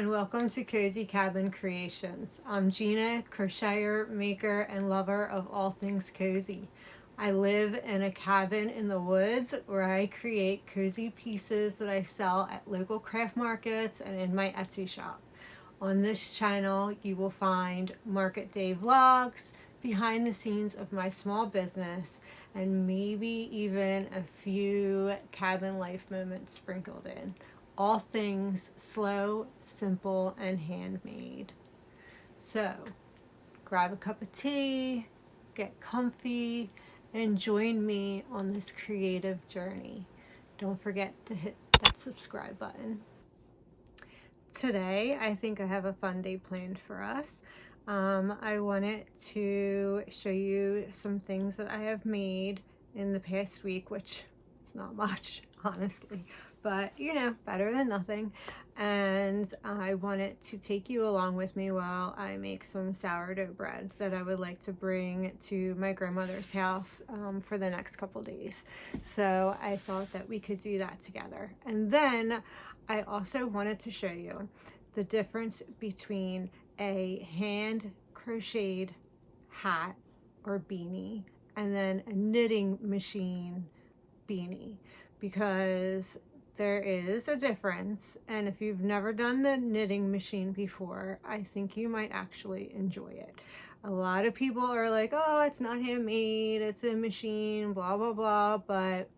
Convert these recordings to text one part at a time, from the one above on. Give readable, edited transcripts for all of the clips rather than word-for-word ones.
and welcome to Cozy Cabin Creations. I'm Gina, crocheter, maker, and lover of all things cozy. I live in a cabin in the woods where I create cozy pieces that I sell at local craft markets and in my Etsy shop. On this channel, you will find market day vlogs, behind the scenes of my small business, and maybe even a few cabin life moments sprinkled in. All things slow, simple, and handmade. So, grab a cup of tea, get comfy, and join me on this creative journey. Don't forget to hit that subscribe button. Today, I think I have a fun day planned for us. I wanted to show you some things that I have made in the past week, which it's not much, honestly, but you know, better than nothing. And I wanted to take you along with me while I make some sourdough bread that I would like to bring to my grandmother's house for the next couple days. So I thought that we could do that together. And then I also wanted to show you the difference between a hand crocheted hat or beanie and then a knitting machine beanie, because there is a difference, and if you've never done the knitting machine before, I think you might actually enjoy it. A lot of people are like, oh, it's not handmade, it's a machine, blah blah blah, but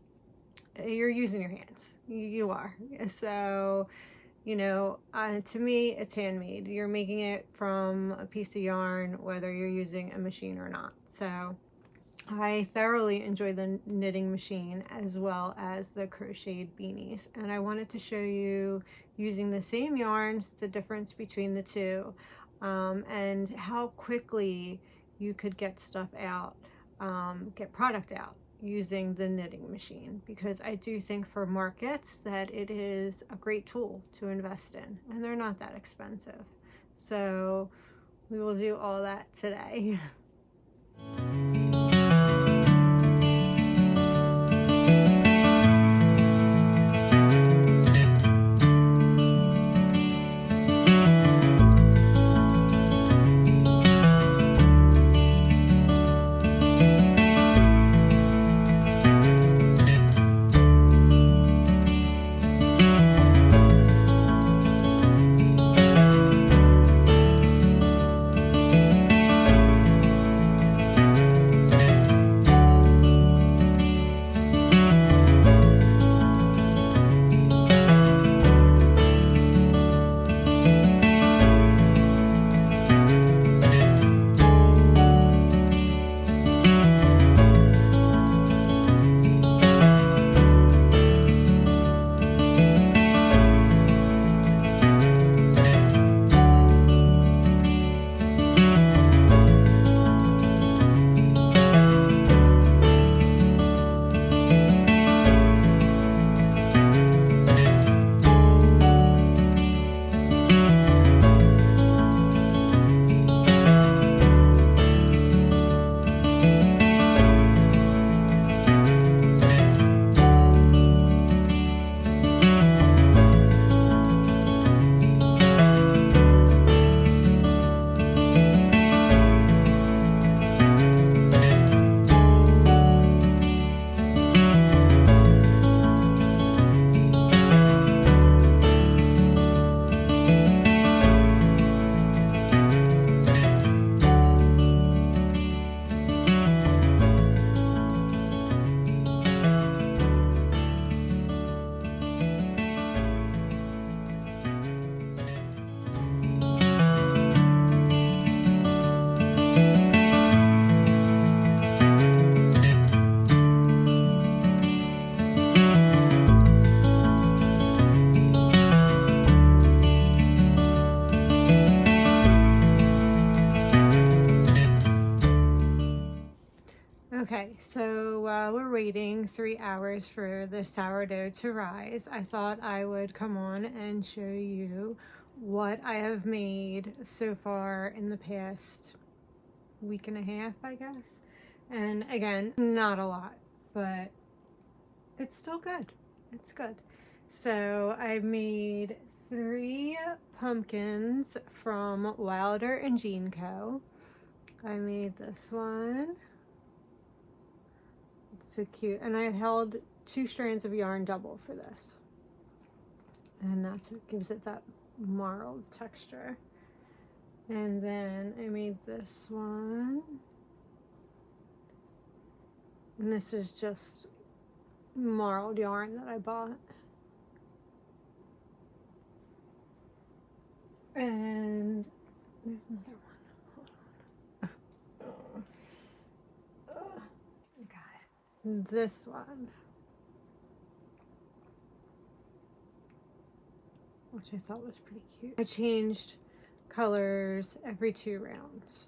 you're using your hands. You are. So you know, to me, it's handmade. You're making it from a piece of yarn, whether you're using a machine or not. So I thoroughly enjoy the knitting machine as well as the crocheted beanies. And I wanted to show you, using the same yarns, the difference between the two, and how quickly you could get stuff out, get product out, using the knitting machine, because I do think for markets that it is a great tool to invest in, and they're not that expensive. So we will do all that today. Okay, so while we're waiting 3 hours for the sourdough to rise, I thought I would come on and show you what I have made so far in the past week and a half, I guess. And again, not a lot, but it's still good. It's good. So I made 3 pumpkins from Wilder and Jean Co. I made this one. It's so cute. And I held 2 strands of yarn double for this. And that's what gives it that marled texture. And then I made this one. And this is just marled yarn that I bought. And there's another one. Hold on. I got it. This one, which I thought was pretty cute. I changed colors every 2 rounds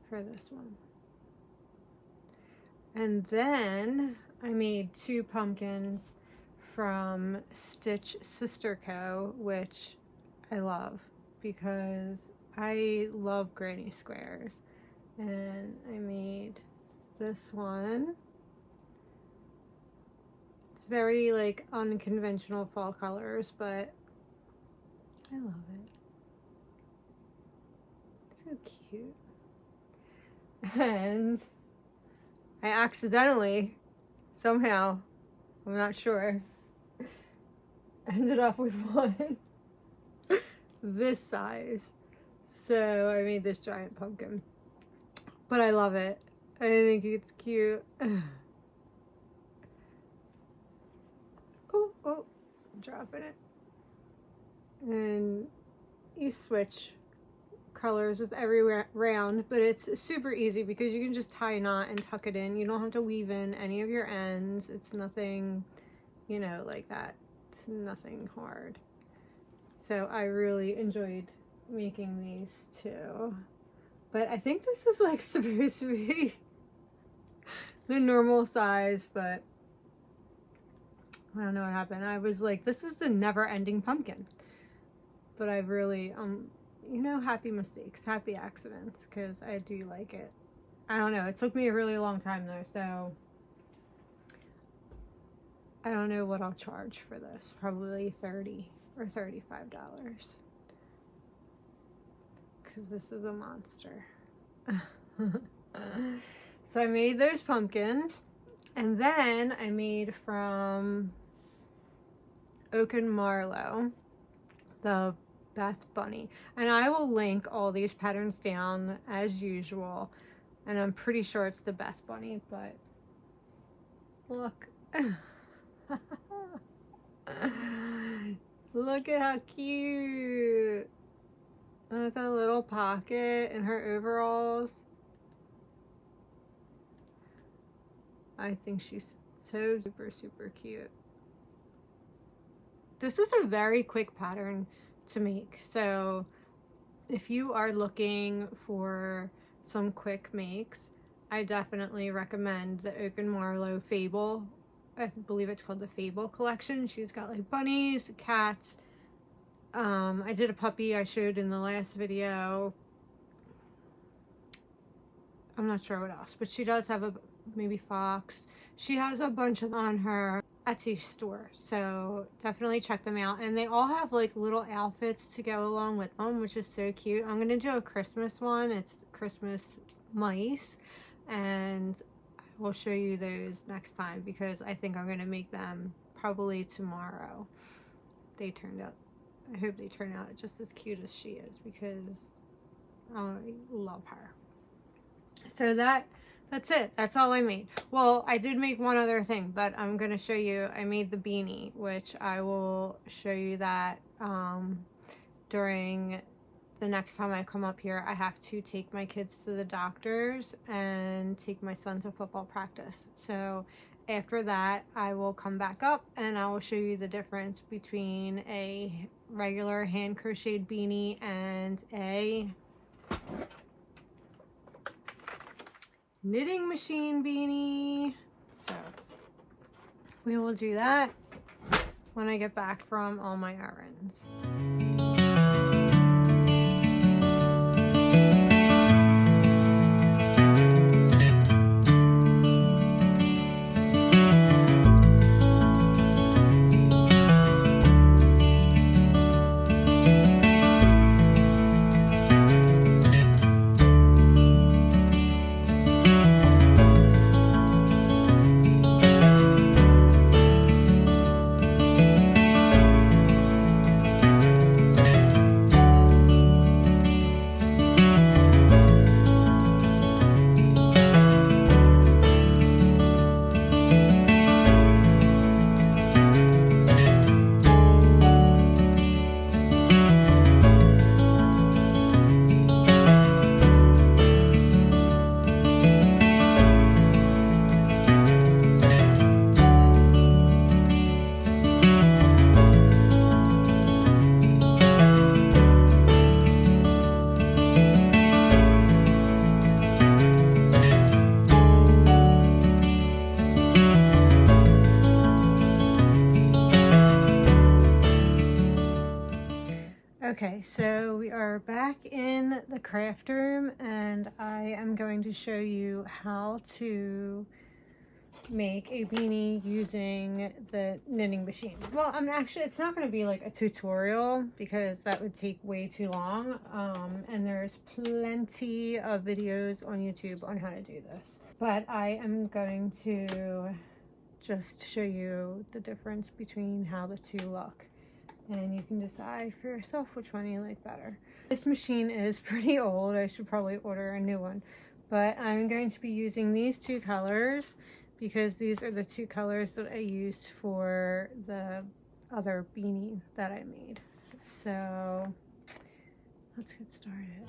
for this one. And then I made 2 pumpkins from Stitch Sister Co., which I love because I love granny squares. And I made this one. It's very like unconventional fall colors, but I love it. So cute. And I accidentally, somehow, I'm not sure, ended up with one this size. So I made this giant pumpkin. But I love it. I think it's cute. Oh, I'm dropping it. And you switch colors with every round, but it's super easy because you can just tie a knot and tuck it in. You don't have to weave in any of your ends. It's nothing, you know, like that. It's nothing hard. So I really enjoyed making these 2. But I think this is like supposed to be the normal size, but I don't know what happened. I was like, this is the never-ending pumpkin. But I really, you know, happy mistakes, happy accidents, because I do like it. I don't know. It took me a really long time though, so I don't know what I'll charge for this. Probably $30 or $35. Because this is a monster. So I made those pumpkins, and then I made from Oak and Marlo the Beth Bunny, and I will link all these patterns down as usual, and I'm pretty sure it's the Beth Bunny, but look. Look at how cute. With a little pocket in her overalls. I think she's so super cute. This is a very quick pattern to make, so if you are looking for some quick makes, I definitely recommend the Oak and Marlo Fable. I believe it's called the Fable collection. She's got like bunnies, cats. I did a puppy I showed in the last video. I'm not sure what else, but she does have a maybe fox. She has a bunch on her Etsy store, so definitely check them out. And they all have like little outfits to go along with them, which is so cute. I'm gonna do a Christmas one. It's Christmas mice, and I will show you those next time because I think I'm gonna make them probably tomorrow. They turned out, I hope they turn out just as cute as she is because I love her. So that's it. That's all I made. Well, I did make one other thing, but I'm going to show you. I made the beanie, which I will show you that during the next time I come up here. I have to take my kids to the doctors and take my son to football practice. So after that, I will come back up and I will show you the difference between a regular hand crocheted beanie and a knitting machine beanie. So we will do that when I get back from all my errands. Okay, so we are back in the craft room and I am going to show you how to make a beanie using the knitting machine. Well, actually, it's not going to be like a tutorial because that would take way too long. And there's plenty of videos on YouTube on how to do this. But I am going to just show you the difference between how the two look. And you can decide for yourself which one you like better. This machine is pretty old. I should probably order a new one. But I'm going to be using these two colors because these are the two colors that I used for the other beanie that I made. So let's get started.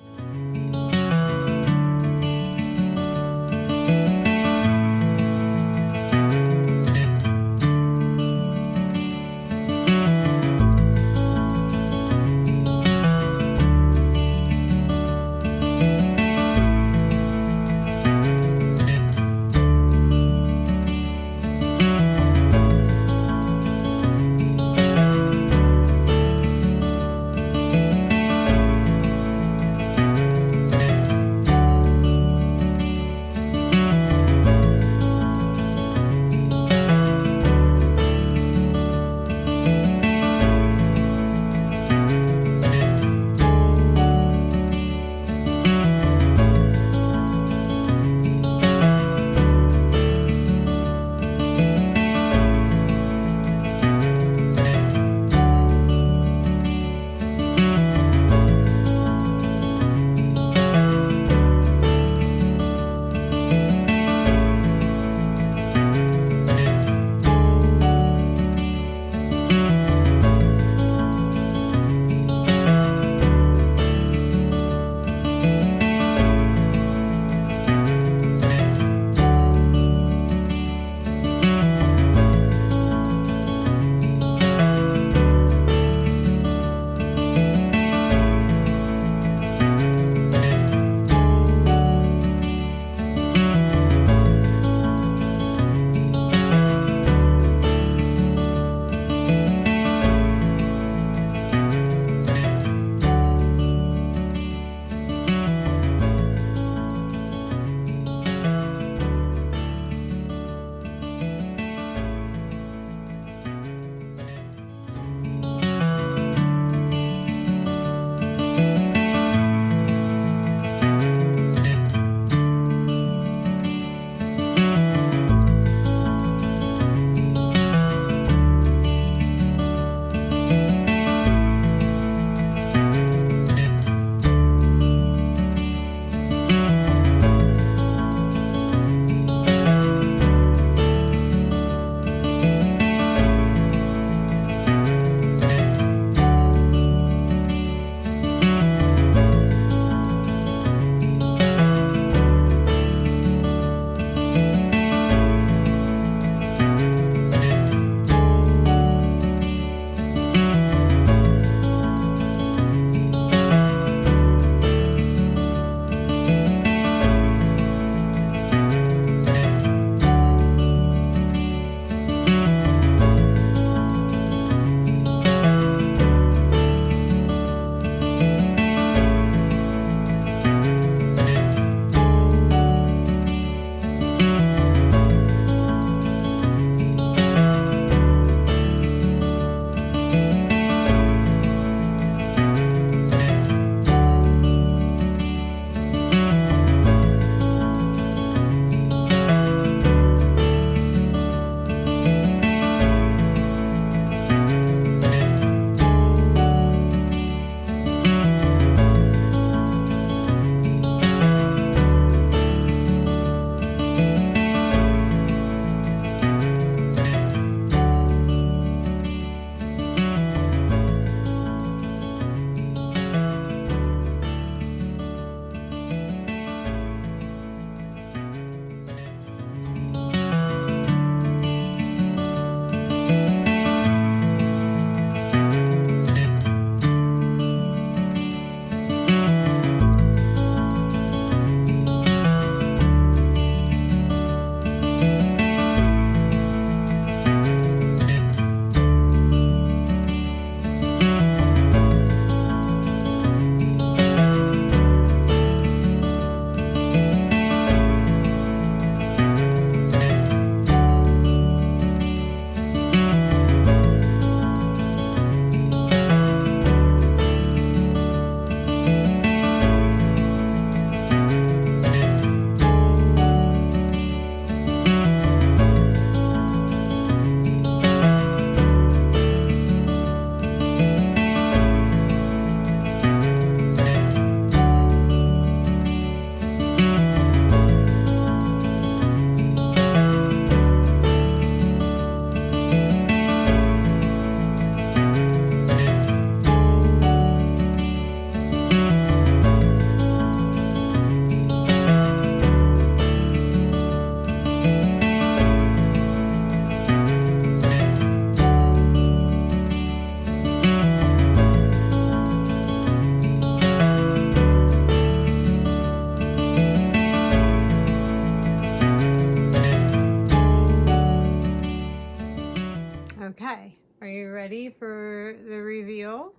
Okay, are you ready for the reveal?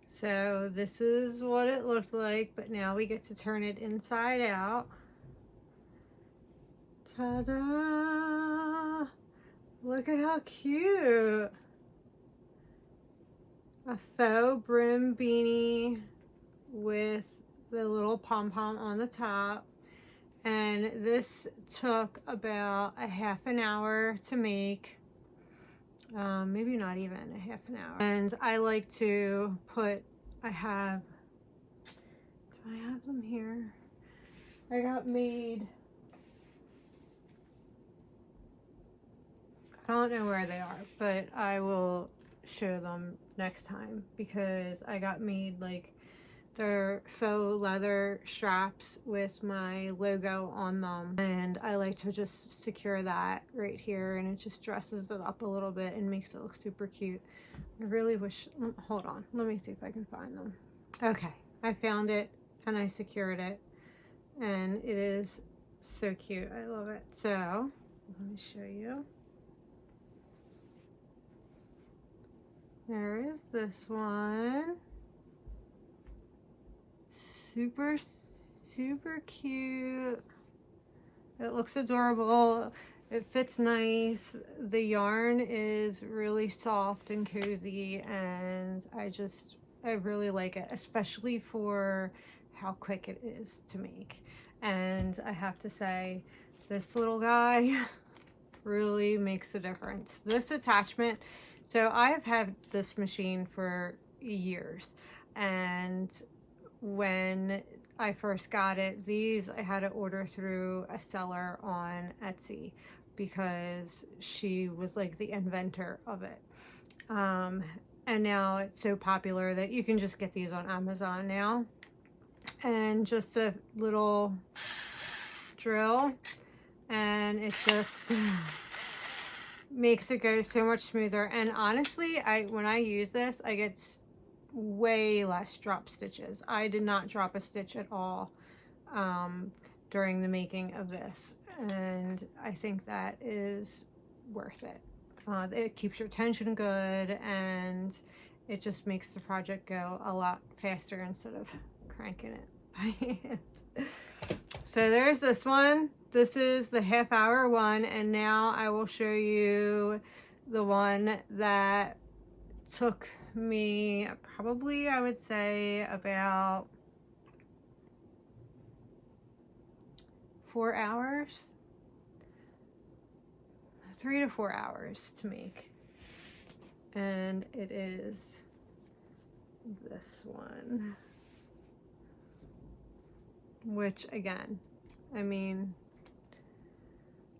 So this is what it looked like, but now we get to turn it inside out. Ta-da! Look at how cute! A faux brim beanie with the little pom-pom on the top. And this took about a half an hour to make. Maybe not even a half an hour. And I like to put, do I have them here? I got made, I don't know where they are, but I will show them next time, because I got made like they're faux leather straps with my logo on them, and I like to just secure that right here, and it just dresses it up a little bit and makes it look super cute. I really wish, hold on, let me see if I can find them. Okay, I found it and I secured it, and it is so cute. I love it. So let me show you. There is this one. Super, super cute. It looks adorable. It fits nice. The yarn is really soft and cozy, and I really like it, especially for how quick it is to make. And I have to say, this little guy really makes a difference. This attachment, so I've had this machine for years, and when I first got it, these I had to order through a seller on Etsy, because she was like the inventor of it. And now it's so popular that you can just get these on Amazon now. And just a little drill, and it just makes it go so much smoother. And honestly, when I use this, I get way less drop stitches. I did not drop a stitch at all during the making of this, and I think that is worth it. It keeps your tension good, and it just makes the project go a lot faster instead of cranking it by hand. So there's this one. This is the half-hour one, and now I will show you the one that took me probably, I would say, about 4 hours, 3 to 4 hours to make. And it is this one, which again, I mean,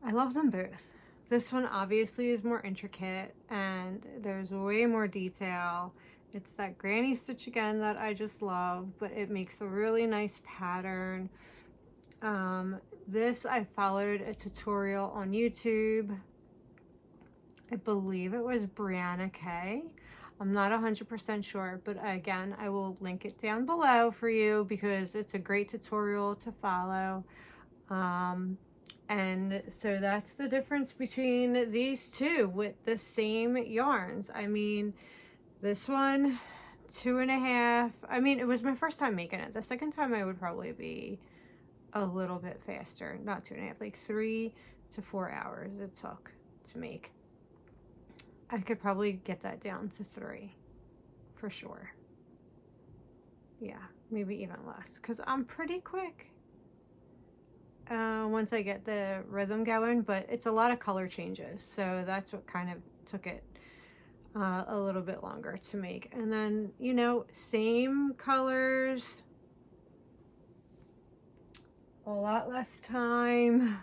I love them both. This one obviously is more intricate and there's way more detail. It's that granny stitch again that I just love, but it makes a really nice pattern. This, I followed a tutorial on YouTube. I believe it was Brianna K. I'm not 100% sure, but again, I will link it down below for you because it's a great tutorial to follow. And so that's the difference between these two with the same yarns. I mean, this one, 2.5. I mean, it was my first time making it. The second time I would probably be a little bit faster. Not 2.5, like 3 to 4 hours it took to make. I could probably get that down to 3 for sure. Yeah, maybe even less because I'm pretty quick once I get the rhythm going, but it's a lot of color changes, so that's what kind of took it a little bit longer to make. And then, you know, same colors, a lot less time,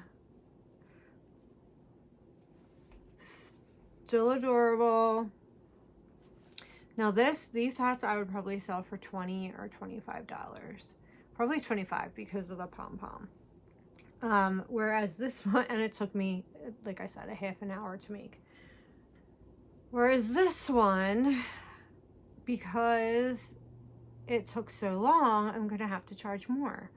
still adorable. Now these hats I would probably sell for $20 or $25, probably $25 because of the pom-pom. Whereas this one, and it took me, like I said, a half an hour to make. Whereas this one, because it took so long, I'm gonna have to charge more.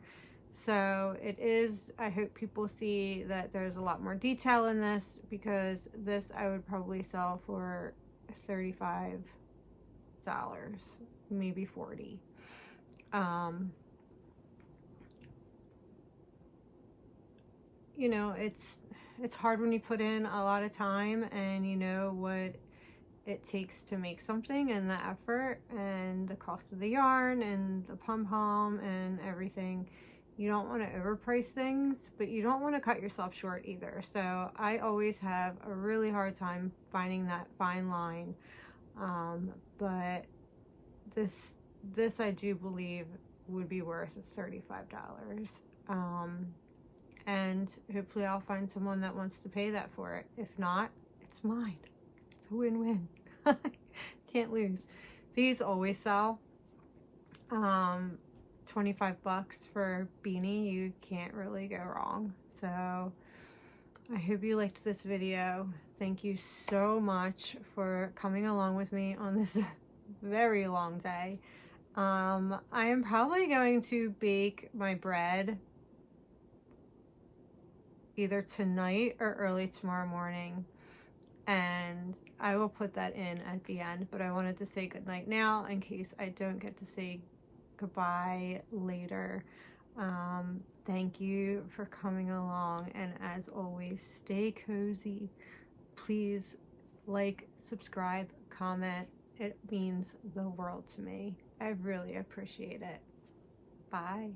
So it is, I hope people see that there's a lot more detail in this, because this I would probably sell for $35, maybe 40. You know, it's hard when you put in a lot of time and you know what it takes to make something, and the effort and the cost of the yarn and the pom-pom and everything. You don't want to overprice things, but you don't want to cut yourself short either. So I always have a really hard time finding that fine line. But this I do believe would be worth $35. And hopefully I'll find someone that wants to pay that for it. If not, it's mine. It's a win-win. Can't lose. These always sell. 25 bucks for beanie. You can't really go wrong. So I hope you liked this video. Thank you so much for coming along with me on this very long day. I am probably going to bake my bread either tonight or early tomorrow morning, and I will put that in at the end. But I wanted to say goodnight now in case I don't get to say goodbye later. Thank you for coming along, and as always, stay cozy. Please like, subscribe, comment. It means the world to me. I really appreciate it. Bye.